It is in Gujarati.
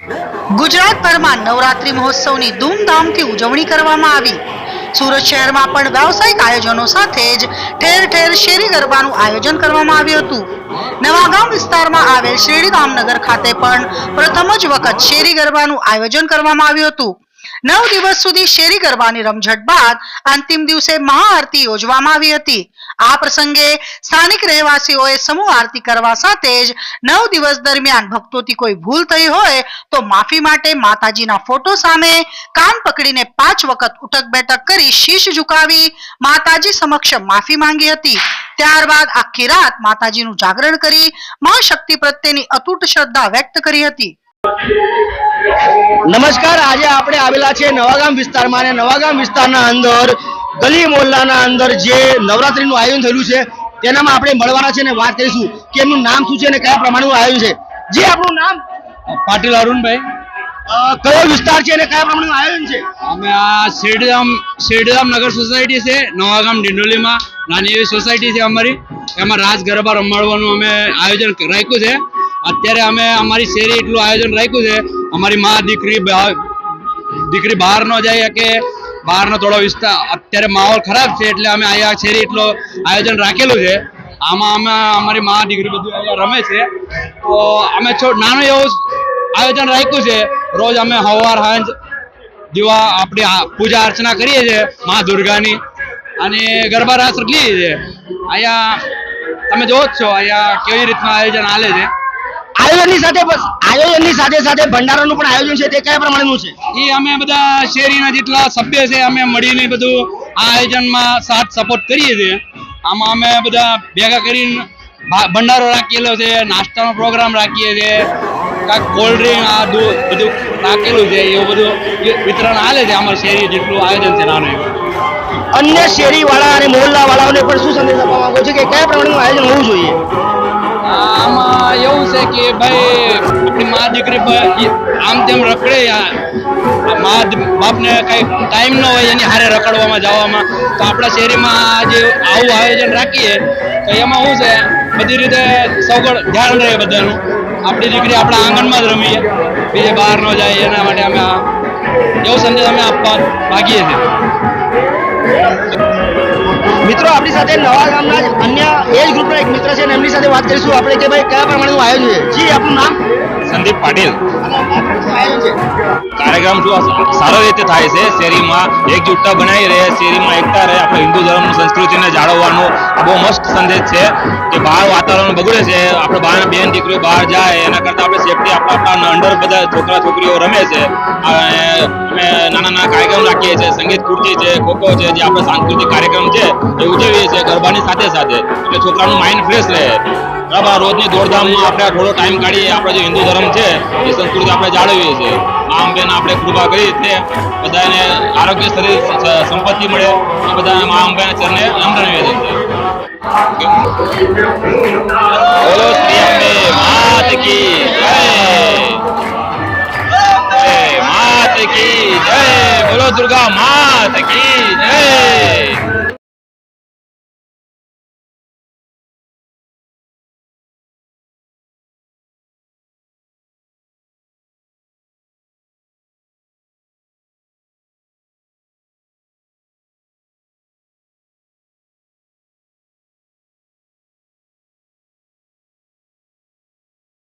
ગુજરાતભરમાં નવરાત્રી મહોત્સવની ધૂમધામથી ઉજવણી કરવામાં આવી। સુરત શહેરમાં પણ વ્યાવસાયિક આયોજનો સાથે જ ઠેર ઠેર શેરી ગરબાનું આયોજન કરવામાં આવ્યું હતું। નવાગામ વિસ્તારમાં આવેલ શ્રીરામનગર ખાતે પણ પ્રથમ જ વખત શેરી ગરબાનું આયોજન કરવામાં આવ્યું હતું। 9 દિવસ સુધી શેરી ગરબાની રમઝટ બાદ અંતિમ દિવસે મહાઆરતી યોજવામાં આવી હતી। આ પ્રસંગે સ્થાનિક રહેવાસીઓએ સમૂહ આરતી કરવા સાથે જ 9 દિવસ દરમિયાન ભક્તોથી કોઈ ભૂલ થઈ હોય તો માફી માટે માતાજીના ફોટો સામે કાન પકડીને 5 વખત ઉઠક બેઠક કરી શીશ ઝુકાવી માતાજી સમક્ષ માફી માંગી હતી। ત્યારબાદ આખી રાત માતાજીનું જાગરણ કરી મા શક્તિ પ્રત્યેની અતૂટ શ્રદ્ધા વ્યક્ત કરી હતી। નમસ્કાર, આજે આપણે આવેલા છે નવાગામ વિસ્તારમાં અને નવાગામ વિસ્તારના અંદર ગલી મોહલ્લાના અંદર જે નવરાત્રીનું આયોજન થયેલું છે તેનામાં આપણે મળવાના છે અને વાત કરીશું કે એમનું નામ શું છે અને કયા પ્રમાણેનું આયોજન છે। જી, આપનું નામ? પાટીલ અરુણભાઈ। કયો વિસ્તાર છે અને કયા પ્રમાણેનું આયોજન છે? અમે આ શેરડીરામ નગર સોસાયટી છે, નવાગામ ડિંડોલીમાં નાની એવી સોસાયટી છે અમારી। એમાં રાસ ગરબા રમાડવાનું અમે આયોજન રાખ્યું છે। અત્યારે અમે અમારી શેરી એટલું આયોજન રાખ્યું છે। અમારી માં દીકરી બહાર ન જાય કે બહારનો થોડો વિસ્તાર અત્યારે માહોલ ખરાબ છે એટલે અમે અહીંયા શેરી એટલો આયોજન રાખેલું છે। આમાં અમે અમારી માં દીકરી બધું અહીંયા રમે છે તો અમે નાનું એવું આયોજન રાખ્યું છે। રોજ અમે સવાર સાંજ દીવા આપણી પૂજા અર્ચના કરીએ છીએ મા દુર્ગાની અને ગરબા રાસ રખીએ છીએ। અહીંયા તમે જોવો જ છો અહીંયા કેવી રીતનું આયોજન ચાલે છે। આયોજનની સાથે સાથે ભંડારાનું પણ આયોજન છે, તે કયા પ્રમાણેનું છે? એ અમે બધા શેરીના જેટલા સભ્ય છે અમે મળીને બધું આ આયોજનમાં સાથ સપોર્ટ કરીએ છીએ। આમાં અમે બધા ભેગા કરીને ભંડારો રાખેલો છે, નાસ્તાનો પ્રોગ્રામ રાખીએ છીએ, કાંઈક કોલ્ડ ડ્રિંક આ દૂધ બધું રાખેલું છે। એવું બધું વિતરણ હાલે છે અમારી શેરી જેટલું આયોજન છે નાનું એવું। અન્ય શેરીવાળા અને મોહલ્લાવાળાઓને પણ શું સંદેશ આપવા માંગો છો કે કયા પ્રમાણેનું આયોજન હોવું જોઈએ? આમાં એવું છે કે ભાઈ આપણી મા દીકરી આમ તેમ રખડે, મા બાપને કઈ ટાઈમ ન હોય એની હારે રખડવામાં જવામાં, તો આપણા શેરીમાં આજે આવું આયોજન રાખીએ તો એમાં શું છે બધી રીતે સગવડ ધ્યાન રહે બધાનું। આપણી દીકરી આપણા આંગણમાં જ રમીએ, બીજે બહાર ન જાય એના માટે અમે એવો સંદેશ અમે આપવા માગીએ છીએ। મિત્રો, આપણી સાથે નવાગામના જ અન્ય એજ ગ્રુપના એક મિત્ર છે અને એમની સાથે વાત કરીશું આપણે કે ભાઈ કયા પ્રમાણેનું આયોજન છે। જી, આપનું નામ? સંદીપ પાટીલ। આયોજન છે કાર્યક્રમ સારો રીતે થાય છે। શેરીમાં એકજૂટતા બનાવી રહે, શેરીમાં એકતા રહે, આપણે હિન્દુ ધર્મની સંસ્કૃતિને જાળવવાનો બહુ મસ્ત સંદેશ છે કે બહાર વાતાવરણ બગડે છે, આપણે બહાર બેન દીકરીઓ બહાર જાય એના કરતાં આપણે સેફટી આપણા અંડર બધા છોકરા છોકરીઓ રમે છે। અમે નાના કાર્યક્રમ રાખીએ છીએ, સંગીત ખુરશી છે, ખોખો છે, જે આપણે સાંસ્કૃતિક કાર્યક્રમ છે એ ઉજવીએ છીએ ગરબાની સાથે સાથે, એટલે છોકરાનું માઇન્ડ ફ્રેશ રહે। બરાબર, રોજની દોડધામમાં આપણે થોડો ટાઈમ કાઢીએ, આપણો જે હિન્દુ ધર્મ છે એ સંસ્કૃતિ આપણે જાળવીએ છીએ। મા અંબેને આપણે કૃપા કરી છે બધાને આરોગ્ય શરીર સંપત્તિ મળે એ બધા મા અંબેના ચરણે નમ્ર નિવેદન છે। બોલો શ્રી અંબે માત કી જય, જય માત કી જય, બોલો દુર્ગા માત કી જય।